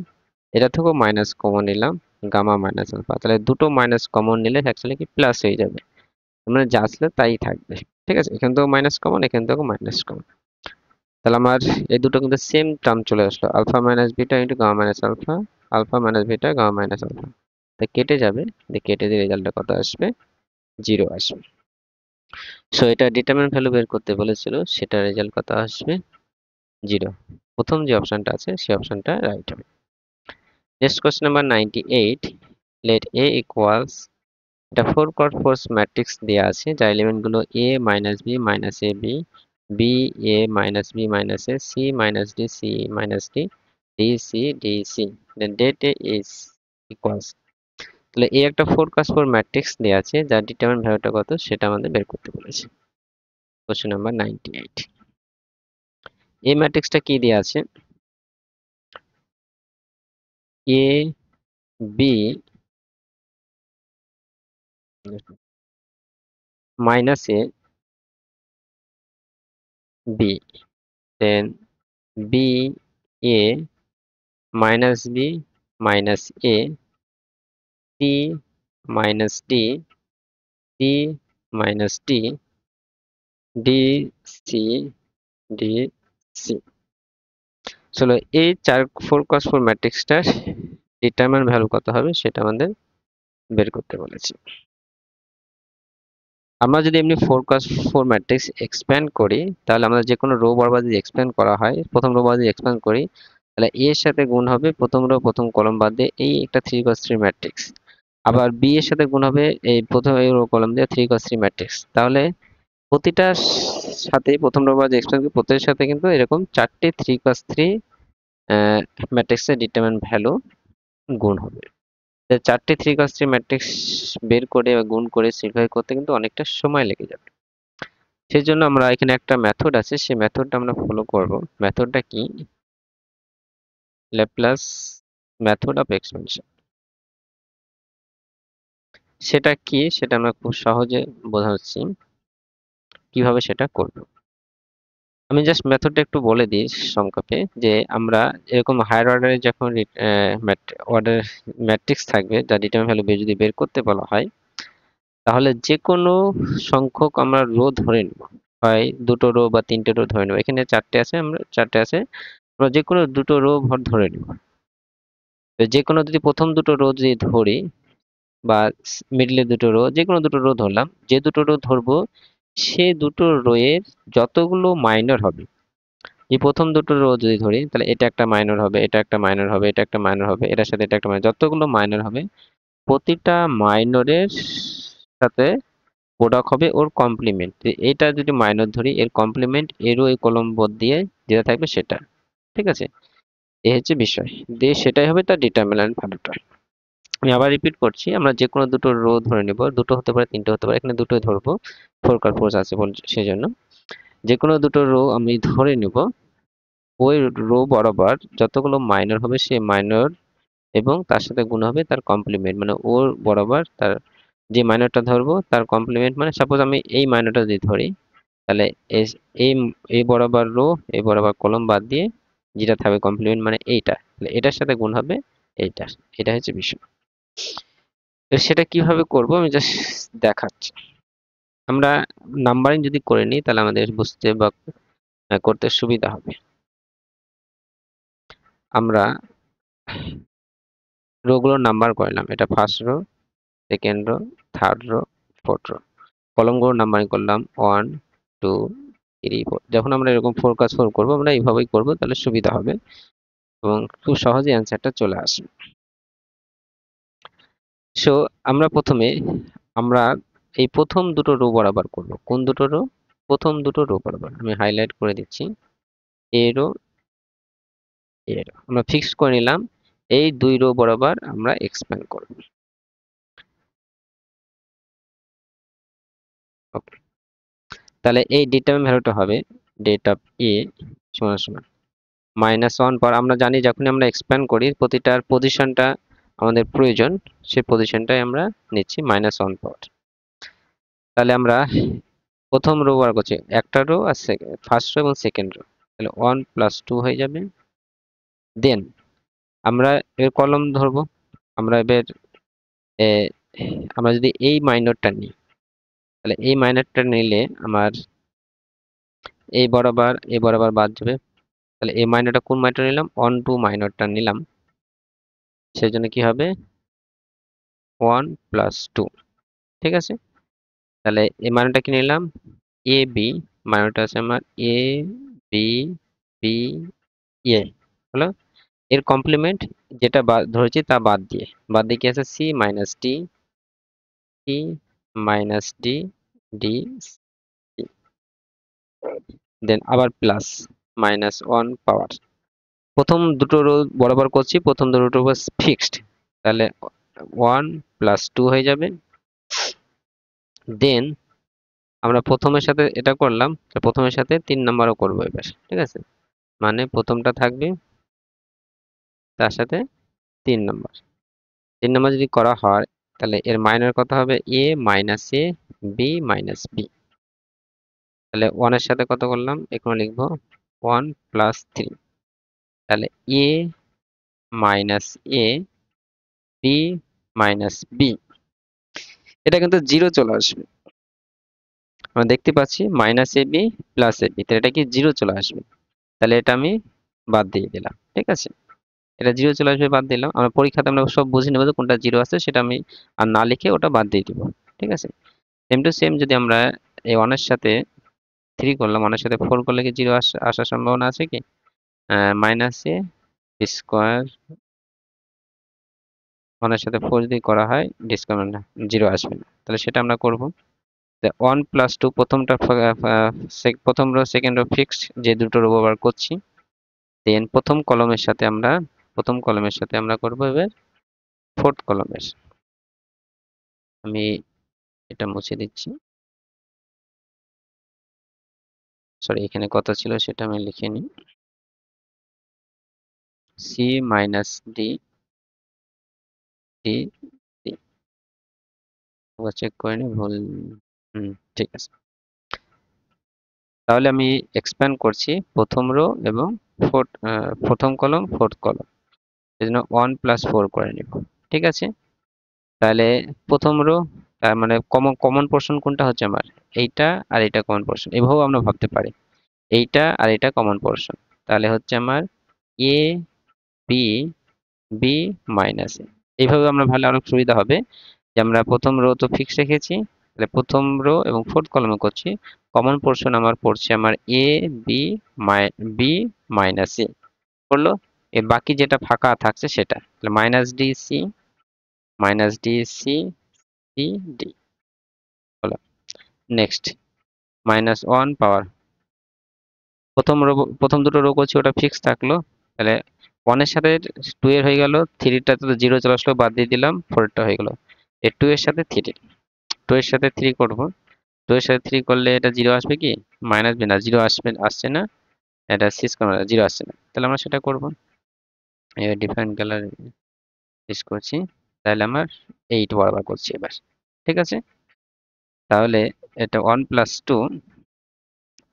এটা থেকেও মাইনাস কমন নিলাম গামা মাইনাস আলফা, তাহলে দুটো মাইনাস কমন নিলে অ্যাকচুয়ালি কি প্লাস হয়ে যাবে, মানে যা আসলে তাই থাকবে। ঠিক আছে, এখান থেকেও মাইনাস কমন, এখান থেকেও মাইনাস কমন, তাহলে আমার এই দুটো কিন্তু সেম টার্ম চলে আসলো, alpha minus beta into gamma minus alpha, alpha minus beta gamma minus alpha, তাই কেটে যাবে, কেটে দিয়ে রেজাল্টটা কত আসবে, 0 আসবে। সো এটা ডিটারমিনেন্ট ভ্যালু বের করতে বলেছিল, সেটা রেজাল্ট কত আসবে, 0। প্রথম যে অপশনটা আছে সেই অপশনটা রাইট হবে। Next question number 98, let a equals, এটা 4 ক্রস 4 ম্যাট্রিক্স দেওয়া আছে যার এলিমেন্ট গুলো a minus B minus A B, B A minus B minus A, C minus D C minus D, D C D C, then det A is equals, তাহলে এই একটা 4 cross 4 matrix দেওয়া আছে যার ডিটারমিনেন্ট ভ্যালুটা কত সেটা আমাদের বের করতে বলেছে। কোশ্চেন নাম্বার 98, এই ম্যাট্রিক্সটা কি দেওয়া আছে, A B minus A B, then B A minus B minus A, C minus D, C minus D, D C D C. চলো এই 4 ক্রস 4 ম্যাট্রিক্সটার ডিটারমিনেন্ট ভ্যালু কত হবে সেটা আমাদের বের করতে বলেছে। আমরা যদি এমনি 4 ক্রস 4 ম্যাট্রিক্স এক্সপ্যান্ড করি, তাহলে আমরা যে কোনো রো বরাবর যদি এক্সপ্যান্ড করা হয়, প্রথম রো বরাবর যদি এক্সপ্যান্ড করি তাহলে এ এর সাথে গুণ হবে প্রথম রো প্রথম কলাম বাদ দিয়ে এই একটা 3 ক্রস 3 ম্যাট্রিক্স, আবার বি এর সাথে গুণ হবে এই প্রথম এই রো কলাম দিয়ে 3 ক্রস 3 ম্যাট্রিক্স। তাহলে প্রতিটার সাথে প্রথম রো বরাবর এক্সপ্যান্ড করি প্রত্যেকের সাথে কিন্তু এরকম 4টে 3 ক্রস 3 ম্যাট্রিক্সের ডিটারমিনেন্ট ভ্যালু গুণ হবে। 4টে 3 ক্রস 3 ম্যাট্রিক্স বের করে বা গুণ করে সিম্পলিফাই করতে কিন্তু অনেকটা সময় লেগে যাবে। সেজন্য আমরা এখানে একটা মেথড আছে, সেই মেথডটা আমরা ফলো করব। মেথডটা কি, ল্যাপ্লাস মেথড অফ এক্সপেনশন। সেটা কি সেটা আমরা খুব সহজে বোঝাচ্ছি কিভাবে সেটা করব। আমি জাস্ট মেথডটা একটু বলে দিই সংক্ষেপে, যে আমরা এরকম হায়ার অর্ডারে যখন অর্ডার ম্যাট্রিক্স থাকবে যা ডিটারমিনেন্ট ভ্যালু যদি বের করতে বলা হয়, তাহলে যে কোনো সংখ্যক আমরা রো ধরে নেব, হয় দুটো রো বা তিনটে রো ধরে নেব। এখানে 4টে আছে, আমরা 4টে আছে, আমরা যে কোনো দুটো রো ধরে নেব। তো যে কোনো যদি প্রথম দুটো রো যদি ধরি বা মিডলে দুটো রো, যে কোনো দুটো রো ধরলাম, যে দুটো রো ধরবো সে দুটো রো এর যতগুলো মাইনর হবে, এই প্রথম দুটো রো যদি ধরি তাহলে এটা একটা মাইনর হবে, এটা একটা মাইনর হবে, এটা একটা মাইনর হবে, এটার সাথে এটা একটা মাইনর, যতগুলো মাইনর হবে প্রতিটা মাইনরের সাথে প্রোডাক্ট হবে ওর কমপ্লিমেন্ট। এটা যদি মাইনর ধরি এর কমপ্লিমেন্ট এরও এই কলম বোর্ড দিয়ে যেটা থাকবে সেটা। ঠিক আছে, এই হচ্ছে বিষয়, দিয়ে সেটাই হবে তার ডিটারমিনেন্ট ভ্যালুটা। আমি আবার রিপিট করছি, আমরা যে কোনো দুটো রো ধরে নেব, দুটো হতে পারে তিনটে হতে পারে, এখানে দুটোই ধরবো, 4 কার ফোর্স আছে সেজন্য যে কোনো দুটো রো আমি ধরে নেব, ওই রো বরাবর যতগুলো মাইনর হবে সেই মাইনর এবং তার সাথে গুণ হবে তার কমপ্লিমেন্ট, মানে ওর বরাবর তার যে মাইনরটা ধরবো তার কমপ্লিমেন্ট, মানে সাপোজ আমি এই মাইনরটা যদি ধরি তাহলে এই এই বরাবর রো এই বরাবর কলম বাদ দিয়ে যেটা থাকবে কমপ্লিমেন্ট মানে এইটা, তাহলে এটার সাথে গুণ হবে এইটা। এটা হচ্ছে বিষয়। তো সেটা কিভাবে করব আমি জাস্ট দেখাচ্ছি। আমরা নাম্বারিং যদি করে নিই তাহলে আমাদের বুঝতে বা করতে সুবিধা হবে। আমরা রো গুলোর নাম্বার করলাম, এটা first row, second row, third row, fourth row. কলমগুলোর নাম্বারিং করলাম 1 2 3 4। যখন আমরা এরকম 4 কাজ 4 করবো আমরা এইভাবেই করবো, তাহলে সুবিধা হবে এবং খুব সহজেই অ্যান্সারটা চলে আসবে। সো আমরা প্রথমে আমরা এই প্রথম দুটো রো বরাবর করব। কোন দুটো রো? প্রথম দুটো রো বরাবর আমি হাইলাইট করে দিচ্ছি, এ রো এ রো আমরা ফিক্সড করে নিলাম, এই দুই রো বরাবর আমরা এক্সপ্যান্ড করব। ওকে, তাহলে এই ডিটারমিনেন্ট ভ্যালুটা হবে ডেট অফ এ সমান সমান -1 পর। আমরা জানি যখন আমরা এক্সপ্যান্ড করি প্রতিটার পজিশনটা আমাদের প্রয়োজন, সেই পজিশনটাই আমরা নিচ্ছি -1 পর। তাহলে আমরা প্রথম রো বার করছি, একটা রো আর ফার্স্ট রো এবং সেকেন্ড রো, তাহলে 1 প্লাস 2 হয়ে যাবে। দেন আমরা এর কলম ধরবো। আমরা এবার এ, আমরা যদি এই মাইনরটা নিই, তাহলে এই মাইনরটা নিলে আমার এই বরাবর বাদ যাবে। তাহলে এই মাইনরটা কোন মাইনরটা নিলাম? 1 2 মাইনরটা নিলাম। সেই জন্য কি হবে? 1 প্লাস 2। ঠিক আছে, তাহলে এই মাইনরটা কি নিলাম? এ বি, মাইনরটা আছে আমার এ বি বি এ হলো। এর কমপ্লিমেন্ট যেটা ধরেছি তা বাদ দিয়ে কি আছে? C minus D, C minus D, D, then আবার প্লাস মাইনাস 1 পাওয়ার। প্রথম দুটো রো বরাবর করছি, প্রথম দুটো রো ফিক্সড, তাহলে 1 প্লাস 2 হয়ে যাবে। দেন আমরা প্রথমের সাথে এটা করলাম, প্রথমের সাথে 3 নাম্বারও করবো এবার। ঠিক আছে, মানে প্রথমটা থাকবে তার সাথে 3 নাম্বার। 3 নাম্বার যদি করা হয় তাহলে এর মাইনার কত হবে? এ minus A B minus B. তাহলে 1 এর সাথে কত করলাম? এখানে লিখবো 1 প্লাস 3। তাহলে এ minus A B minus B, এটা কিন্তু জিরো চলে আসবে। আমরা দেখতে পাচ্ছি minus A B plus A B, তাহলে এটা কি জিরো চলে আসবে। তাহলে এটা আমি বাদ দিয়ে দিলাম। ঠিক আছে, এটা জিরো চলে আসবে, বাদ দিলাম। আমরা পরীক্ষাতে আমরা সব বুঝে নেবো যে কোনটা জিরো আছে, সেটা আমি আর না লিখে ওটা বাদ দিয়ে দিব। ঠিক আছে, সেম টু সেম যদি আমরা এই 1 এর সাথে 3 করলাম, 1 এর সাথে 4 করলে কি জিরো আসার সম্ভাবনা আছে কি? মাইনাস এ স্কোয়ার, 1 এর সাথে 4 যদি করা হয় ডিসকাউন্ট জিরো আসবে না, তাহলে সেটা আমরা করব। 1 প্লাস 2 প্রথম রো সেকেন্ড রো ফিক্সড, যে দুটো রো ব্যবহার করছি। দেন প্রথম কলমের সাথে আমরা করব এবার ফোর্থ কলমের। আমি এটা মুছে দিচ্ছি, সরি এখানে কত ছিল সেটা আমি লিখে নিই। C minus D, D, D, check করে নি ভুল। ঠিক আছে, তাহলে আমি এক্সপ্যান্ড করছি প্রথম রো এবং প্রথম কলম ফোর্থ কলম, এই জন্য 1 প্লাস 4 করে নিব। ঠিক আছে, তাহলে প্রথম রো, তার মানে কমন কমন পোর্শন কোনটা হচ্ছে আমার? এইটা আর এটা কমন পোর্শন, এভাবেও আমরা ভাবতে পারি। এইটা আর এটা কমন পোর্শন, তাহলে হচ্ছে আমার এ বি বি মাইনাস এ। এইভাবে আমরা ভালো আরো সুবিধা হবে যে আমরা প্রথম রো তো ফিক্স রেখেছি, তাহলে প্রথম রো এবং ফোর্থ কলমে করছি। কমন পোর্শন আমার পড়ছে আমার A B B minus A করলো। এর বাকি যেটা ফাঁকা থাকছে সেটা, তাহলে minus D C C D হলো। নেক্সট মাইনাস 1 পাওয়ার, প্রথম দুটো রো করছি ওটা ফিক্স থাকলো, তাহলে 1 এর সাথে 2 এর হয়ে গেল, 3টা তো জিরো চলে আসলো, বাদ দিয়ে দিলাম, 4টা হয়ে গেল। এর 2 এর সাথে 3, 2 এর সাথে 3 করব। 2 এর সাথে 3 করলে এটা জিরো আসবে কি? মাইনাস বি না, জিরো আসছে না, এটা সিক্স জিরো আসছে না, তাহলে আমরা সেটা করব। ডিফারেন্ট কালার ইউজ করছি, তাহলে আমার 8 বরাবর করছি এবার। ঠিক আছে, তাহলে এটা 1 প্লাস 2,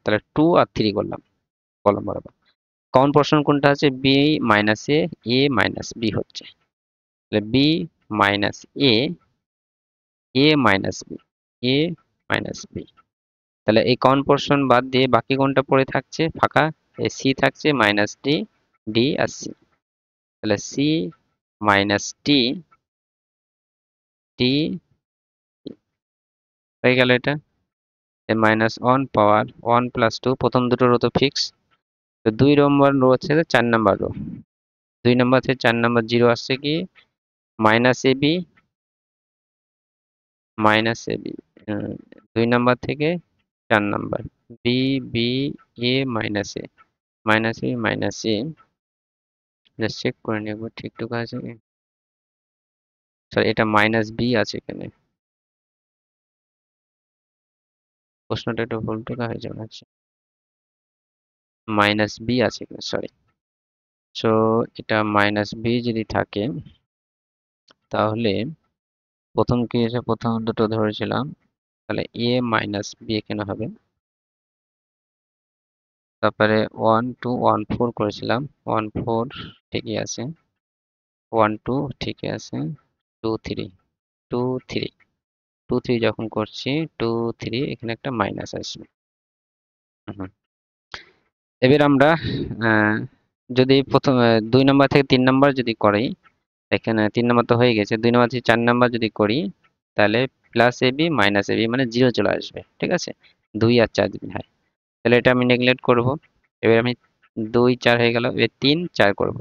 তাহলে 2 আর 3 করলাম কলম বরাবর। কমন পোর্শন কোনটা আছে? বি মাইনাস এ মাইনাস বি হচ্ছে, তাহলে B minus A minus B, A minus B. তাহলে এই কমন পোর্শন বাদ দিয়ে বাকি কোনটা পড়ে থাকছে ফাঁকা? এই সি থাকছে মাইনাস ডি, ডি আর সি, তাহলে সি মাইনাস ডি, ডি হয়ে গেল এটা। মাইনাস 1 পাওয়ার 1 প্লাস 2, প্রথম দুটো রো তো ফিক্স, তো 2 নম্বর রো হচ্ছে 4 নম্বর রো। 2 নম্বর থেকে 4 নম্বর জিরো আসছে কি? Minus A B, minus A B, 2 নম্বর থেকে 4 number B B A minus A, minus A, just check করে নিই একবার ঠিকঠাক আছে কি। সরি, এটা মাইনাস বি আছে এখানে, প্রশ্নটা একটু ভুল টোকা হয়ে যাবে। আচ্ছা, মাইনাস বি আছে এখানে, সরি। সো এটা মাইনাস বি যদি থাকে তাহলে প্রথম কি এসে প্রথম দুটো ধরেছিলাম তাহলে এ মাইনাস বি এখানে হবে। তারপরে 1 2 1 4 করেছিলাম, 1 4 ঠিকই আছে, 1 2 ঠিকই আছে, 2 3 2 3 2 3 যখন করছি 2 3 এখানে একটা মাইনাস আসবে। হুম। এবার আমরা আহ, যদি প্রথম 2 নাম্বার থেকে 3 নাম্বার যদি করি, এখানে 3 নাম্বার তো হয়ে গেছে, 2 নাম্বার থেকে 4 নাম্বার যদি করি তাহলে প্লাস এবি মাইনাস এবি মানে জিরো চলে আসবে, ঠিক আছে। 2 আর 4 যদি হয় তাহলে এটা আমি নেগলেক্ট করব। এবার আমি 2 4 হয়ে গেল, এবার 3 4 করব।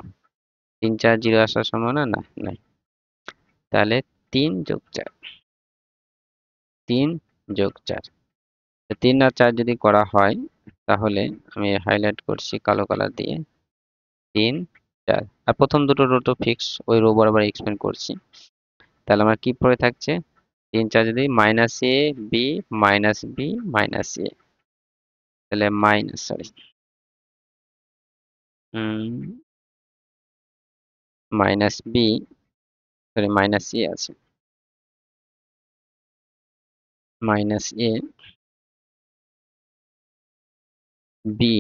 3 4 জিরো আসার সম্ভাবনা না নাই, তাহলে 3 যোগ 4, 3 যোগ 4, 3 আর 4 যদি করা হয় তাহলে আমি হাইলাইট করছি কালো কালার দিয়ে, 3 4। আর প্রথম দুটো রো তো ফিক্স, ওই রো বরাবর এক্সপ্যান্ড করছি। তাহলে আমার কি পড়ে থাকছে, 3 4 যদি minus A B minus B minus A, তাহলে minus sorry minus B sorry minus A আছে, minus A B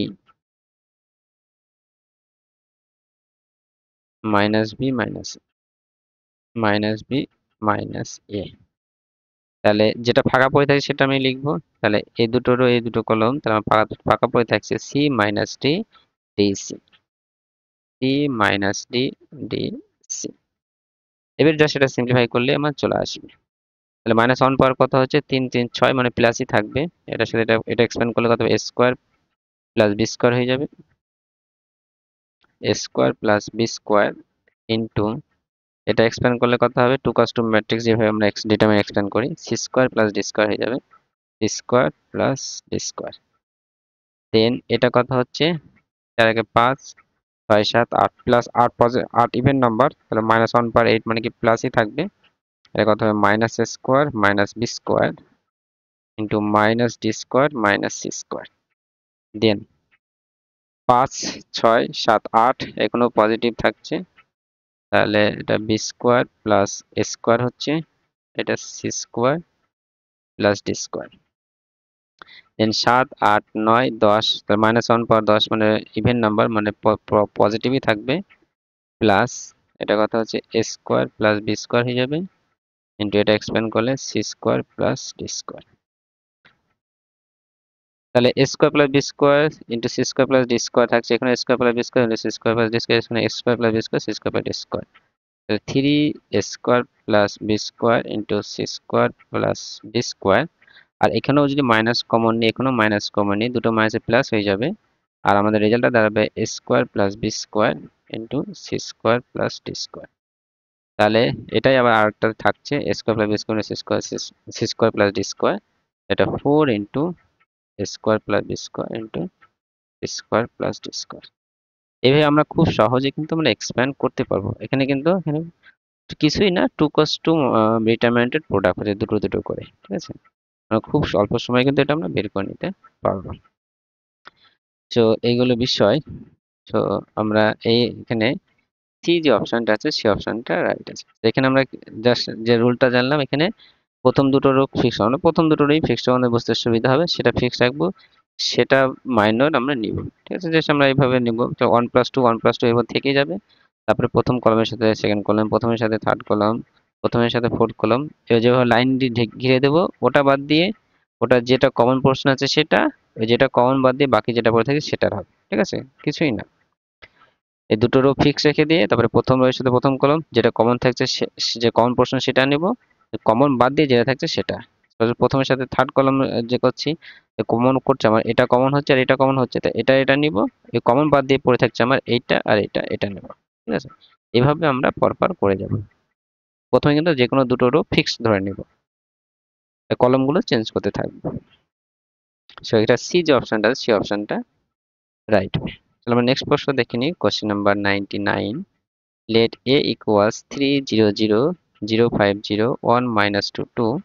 minus B minus B minus A. তাহলে যেটা ফাঁকা পড়ে থাকে সেটা আমি লিখবো। তাহলে এই দুটোরও এই দুটো কলম, তাহলে আমার ফাঁকা ফাঁকা পড়ে থাকছে C minus D D C, C minus D D C. এবার যা সেটা সিম্পলিফাই করলে আমার চলে আসবে। তাহলে মাইনাস ওয়ান পাওয়ার কথা হচ্ছে 3 3 6 মানে প্লাসই থাকবে। এটার সাথে এটা এক্সপ্যান্ড করলে কত হবে, A square plus B square হয়ে যাবে, A square plus B square into এটা এক্সপ্যান্ড করলে কত হবে, টু কস টু ম্যাট্রিক্স যেভাবে আমরা ডিটারমিন এক্সপ্যান্ড করি, C square plus D square হয়ে যাবে, C square plus D square. Then এটা কথা হচ্ছে 4 একে 5 6 7 8 প্লাস 8 8 ইভেন নাম্বার, তাহলে মাইনাস ওয়ান পার 8 মানে কি প্লাসই থাকবে। এটা কথা হবে minus A square minus B square into minus D square minus C square. Then 5 6 7 8 এখনো পজিটিভ থাকছে, তাহলে এটা B square plus A square হচ্ছে, এটা C square plus D square. Then 7 8 9 10, তার মাইনাস ওয়ান পাওয়ার 10 মানে ইভেন নাম্বার মানে পজিটিভই থাকবে, প্লাস এটা কথা হচ্ছে A square plus B square হয়ে যাবে ইন্টু এটা এক্সপ্যান্ড করলে C square plus D square. তাহলে A square plus B square into C square plus D square থাকছে, এখানে square plus B square into C square plus D square, এখানে X square plus B square C square plus D square. তাহলে 3 A square plus B square into C square plus D square. আর এখানেও যদি minus common নিই, এখানেও minus common নিই, দুটো মাইনাসে প্লাস হয়ে যাবে। আর আমাদের রেজাল্টটা দাঁড়াবে A square plus B square into C square plus D square. তাহলে এটাই আবার আরেকটা থাকছে, A square plus B square C square C square plus D square, এটা 4 into A square plus B square into square plus D square. এইভাবে আমরা খুব সহজে কিন্তু আমরা এক্সপ্যান্ড করতে পারবো। এখানে কিন্তু এখানে কিছুই না, টু কস টু ডিটারমিনেন্টেড প্রোডাক্ট হচ্ছে দুটো দুটো করে, ঠিক আছে। আমরা খুব অল্প সময়ে কিন্তু এটা আমরা বের করে নিতে পারবো। তো এইগুলো বিষয়। তো আমরা এখানে সি যে অপশনটা আছে সেই অপশনটা রাইট আছে। এখানে আমরা জাস্ট যে রুলটা জানলাম, এখানে প্রথম দুটো রো ফিক্স, আমরা প্রথম দুটোরই ফিক্সড আমাদের বুঝতে সুবিধা হবে, সেটা ফিক্স রাখবো, সেটা মাইনর আমরা নিব, ঠিক আছে। জাস্ট আমরা এইভাবে নিব, তো 1 + 2 এর মধ্যে থেকেই যাবে। তারপরে প্রথম কলামের সাথে সেকেন্ড কলাম, প্রথমের সাথে থার্ড কলাম, প্রথমের সাথে ফোর্থ কলাম, যেভাবে লাইন দিয়ে ঘিরে দেবো, ওটা বাদ দিয়ে ওটা যেটা কমন পোর্শন আছে সেটা, ওই যেটা কমন বাদ দিয়ে বাকি যেটা পড়ে থাকে সেটার হবে, ঠিক আছে, কিছুই না। এই দুটো রো ফিক্স রেখে দিয়ে তারপরে প্রথম রো এর সাথে প্রথম কলাম, যেটা কমন থাকছে যে কমন পোর্শন সেটা নিব, কমন বাদ দিয়ে যেটা থাকছে সেটা। প্রথমের সাথে থার্ড কলাম যে করছি, কমন করছে আমার এটা কমন হচ্ছে আর এটা কমন হচ্ছে, তাই এটা এটা নিব, এই কমন বাদ দিয়ে পড়ে থাকছে আমার এইটা আর এটা এটা নেব, ঠিক আছে। এভাবে আমরা পরপর করে যাব। প্রথমে কিন্তু যে কোনো দুটো রো ফিক্স ধরে নিব, কলমগুলো চেঞ্জ করতে থাকবো। সো এটা সি যে অপশনটা আছে সেই অপশনটা রাইট হবে। তাহলে আমরা নেক্সট প্রশ্ন দেখে নিই, question number 99। Let a equals 3 0 0 0 5 0 1 minus 2 2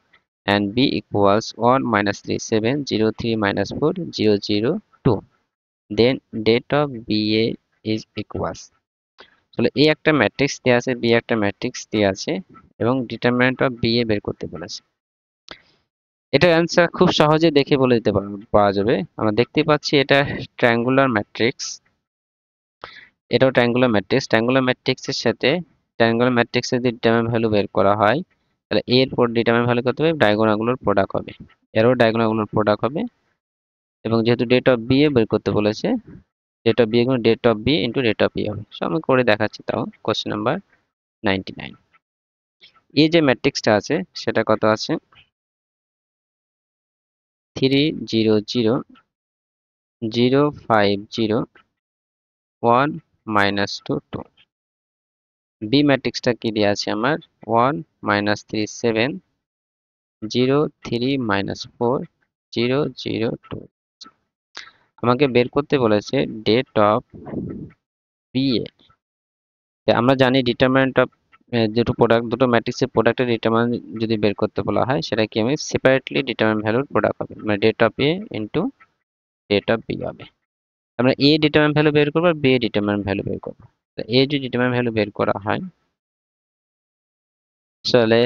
and b equals 1 minus 3 7 0 3 minus 4 0 0 2, then date of ba is equals। তাহলে a একটা ম্যাট্রিক্স দেওয়া আছে, b একটা ম্যাট্রিক্স দেওয়া আছে এবং ডিটারমিনেন্ট অফ ba বের করতে বলেছে। এটার অ্যান্সার খুব সহজে দেখে বলে দিতে পাওয়া যাবে। আমরা দেখতে পাচ্ছি এটা ট্রায়াঙ্গুলার ম্যাট্রিক্স, এটাও ট্রায়াঙ্গুলার ম্যাট্রিক্স। ট্রায়াঙ্গুলার ম্যাট্রিক্সের সাথে ট্রায়াঙ্গুলার ম্যাট্রিক্সের যদি ডিটারমিনেন্ট ভ্যালু বের করা হয়, তাহলে এর পর ডিটারমিনেন্ট ভ্যালু কত হবে, ডায়াগোনালগুলোর প্রোডাক্ট হবে, এরও ডায়াগোনালগুলোর প্রোডাক্ট হবে। এবং যেহেতু ডেট অফ বি এ বের করতে বলেছে, ডেট অফ বি এর det of B into det of B হবে। সো আমি করে দেখাচ্ছি, তাও কোশ্চেন নাম্বার 99। এই যে ম্যাট্রিক্সটা আছে সেটা কত আছে, 3 0 0 0 5 0 1 -2 2। বি ম্যাট্রিক্সটা কি দেওয়া আছে আমার, 1 -3 7 0 3 -4 0 0 2। আমাকে বের করতে বলেছে ডেট অফ বি এ। আমরা জানি ডিটারমিনেন্ট অফ দুটো ম্যাট্রিক্সের প্রোডাক্টের ডিটারমিনেন্ট যদি বের করতে বলা হয়, সেটা কি আমি সেপারেটলি ডিটারমিনেন্ট ভ্যালুর প্রোডাক্ট হবে, মানে det of A into det of B হবে। আমরা এ ডিটারমিনেন্ট ভ্যালু বের করবো আর বি ডিটারমিনেন্ট ভ্যালু বের করবো। এ যদি ডিটারমিনেন্ট ভ্যালু বের করা হয়, তাহলে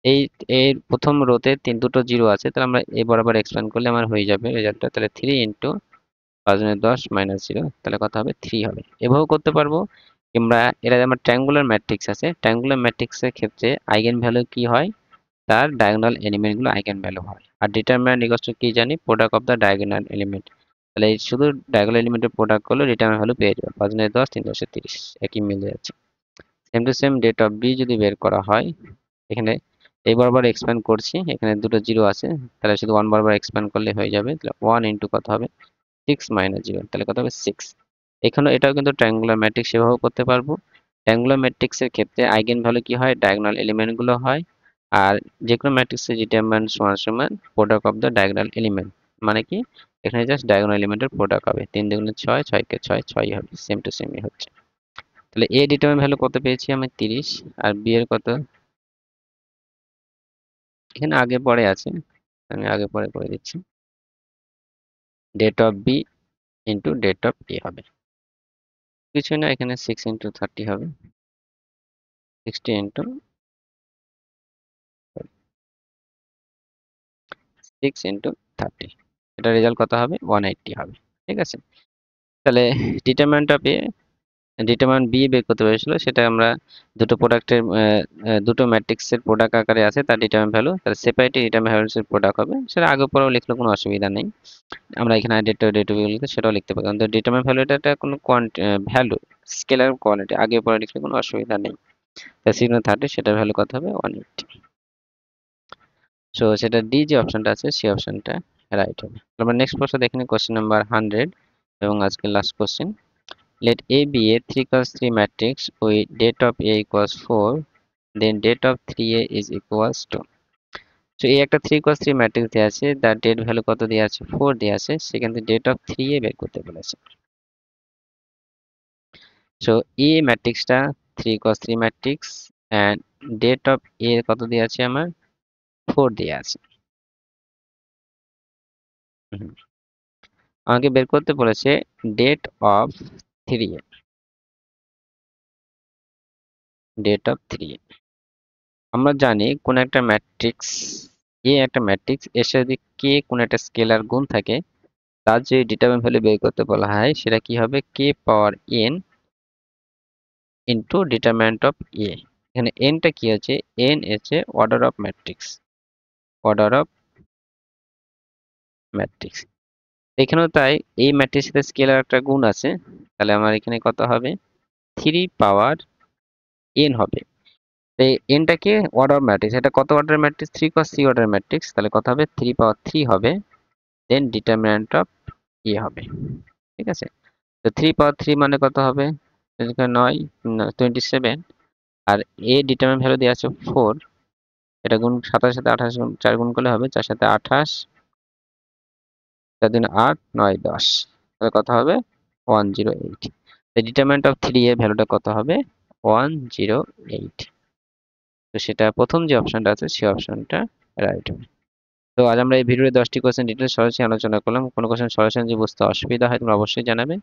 এই এর প্রথম রোতে দুটো জিরো আছে, তাহলে আমরা এ বরাবর এক্সপ্যান্ড করলে আমার হয়ে যাবে রেজাল্টটা। তাহলে 3 ইন্টু 5 10 - 0, তাহলে কত হবে, 3 হবে। এভাবেও করতে পারবো। কিংবা এরা আমার ট্রায়াঙ্গুলার ম্যাট্রিক্স আছে, ট্রায়াঙ্গুলার ম্যাট্রিক্সের ক্ষেত্রে আইগেন ভ্যালু কি হয়, তার ডায়াগোনাল এলিমেন্ট গুলো আইগেন ভ্যালু হয়। আর ডিটারমিনেন্ট ইকুয়ালস টু কি জানি, product of the diagonal element. তাহলে এই শুধু ডায়াগোনাল এলিমেন্টের প্রোডাক্ট করলে ডিটারমিনেন্ট ভ্যালু পেয়ে যাবে, 5 10 3 10 30, একই মিলে যাচ্ছে। Same to same det of B যদি বের করা হয়, এখানে এই বরাবর এক্সপ্যান্ড করছি, এখানে দুটো জিরো আছে, তাহলে শুধু 1 বরাবর এক্সপ্যান্ড করলে হয়ে যাবে। তাহলে 1 ইন্টু কত হবে, 6 - 0, তাহলে কত হবে 6। এখানে এটাও কিন্তু ট্রায়াঙ্গুলার ম্যাট্রিক্স, সেভাবেও করতে পারবো। ট্রায়াঙ্গুলার ম্যাট্রিক্সের ক্ষেত্রে আইগেন ভ্যালু কি হয়, ডায়াগোনাল এলিমেন্ট গুলো হয়। আর যে কোনো ম্যাট্রিক্সের ডিটারমিনেন্ট সমান সমান product of the diagonal element, মানে কি এখানে জাস্ট ডায়াগোনাল এলিমেন্টের প্রোডাক্ট হবে। 3 দুগুণে 6, 6 কে 6, 6 হবে। সেম টু সেমই হচ্ছে। তাহলে এ ডিটারমিনেন্ট ভ্যালু কত পেয়েছি আমি, 30। আর বি এর কত, এখানে আগে পরে আছে, আমি আগে পরে করে দিচ্ছি। Det of B into det of A হবে, কিছুই না, এখানে 6 ইন্টু 30 হবে, 60 ইন্টু 6 ইন্টু 30, এটা রেজাল্ট কত হবে, 180 হবে। ঠিক আছে। তাহলে determinant of A, determinant B বের করতে পেরেছিল, সেটা আমরা দুটো প্রোডাক্টের দুটো ম্যাট্রিক্সের প্রোডাক্ট আকারে আছে তার ডিটারমিনেন্ট ভ্যালু, তাহলে সেপারেটলি ডিটারমিনেন্ট ভ্যালুর প্রোডাক্ট হবে। সেটা আগে পরেও লিখলে কোনো অসুবিধা নেই। আমরা এখানে ডেট লিখতে সেটাও লিখতে পারি, কিন্তু ডিটারমিনেন্ট ভ্যালু এটা কোনো ভ্যালু, স্কেলার কোয়ান্টিটি, আগে পরে লিখলে কোনো অসুবিধা নেই। তাই সিগন্যাল 30, সেটার ভ্যালু কত হবে, 180। সো সেটা ডি যে অপশনটা আছে সেই অপশনটা রাইট হবে। আমরা নেক্সট প্রশ্ন দেখে নিই, কোশ্চেন নাম্বার 100 এবং আজকের last question. Let A be a 3x3 matrix with date of A equals 4, then date of 3A is equals to. So এই একটা 3x3 ম্যাট্রিক্স দেওয়া আছে, তার ডেট ভ্যালু কত দেওয়া আছে, 4 দেওয়া আছে, সেখান থেকে ডেট অফ 3A বের করতে বলেছে। সো এ ম্যাট্রিক্সটা 3x3 matrix and det of A কত দেওয়া আছে আমার, 4 দেওয়া আছে। আমাকে বের করতে বলেছে det of 3A, date of 3A। আমরা জানি কোন একটা ম্যাট্রিক্স, এ একটা ম্যাট্রিক্স, এর সাথে কে কোন একটা স্কেলার গুণ থাকে, তার যে ডিটারমিনেন্ট ভ্যালু বের করতে বলা হয় সেটা কি হবে, কে পাওয়ার এন ইন্টু ডিটারমিনেন্ট অফ এ। এখানে এনটা কি হচ্ছে, এন হচ্ছে order of matrix, order of matrix. এখানেও তাই, এই ম্যাট্রিক্সের সাথে স্কেলার একটা গুণ আছে, তাহলে আমার এখানে কত হবে, 3 পাওয়ার এন হবে। এই এনটাকে অর্ডার ম্যাট্রিক্স, এটা কত order matrix, 3x3 order matrix, তাহলে কত হবে, 3 পাওয়ার 3 হবে, দেন ডিটারমিনেন্ট অফ এ হবে। ঠিক আছে। তো 3 পাওয়ার 3 মানে কত হবে, 9 27। আর এ ডিটারমিনেন্ট ভ্যালু দেওয়া আছে 4, এটা গুণ 27 সাথে 28 গুণ 4 গুণ করলে হবে 4 সাথে 28, 4 দিন 8 9 10, তাহলে কত হবে, 108। the determinant of 3 এর ভ্যালুটা কত হবে, 108। তো সেটা প্রথম যে অপশনটা আছে সেই অপশনটা রাইট হবে। তো আজ আমরা এই ভিডিওতে 10টি কোশ্চেন ডিটেইলস সরাসরি আলোচনা করলাম। কোনো কোশ্চেন সলিউশন যদি বুঝতে অসুবিধা হয় তোমরা অবশ্যই জানাবে।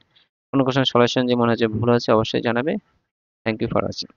কোনো কোশ্চেন সলিউশন যে মনে হচ্ছে ভুল হচ্ছে অবশ্যই জানাবে। Thank you for watching.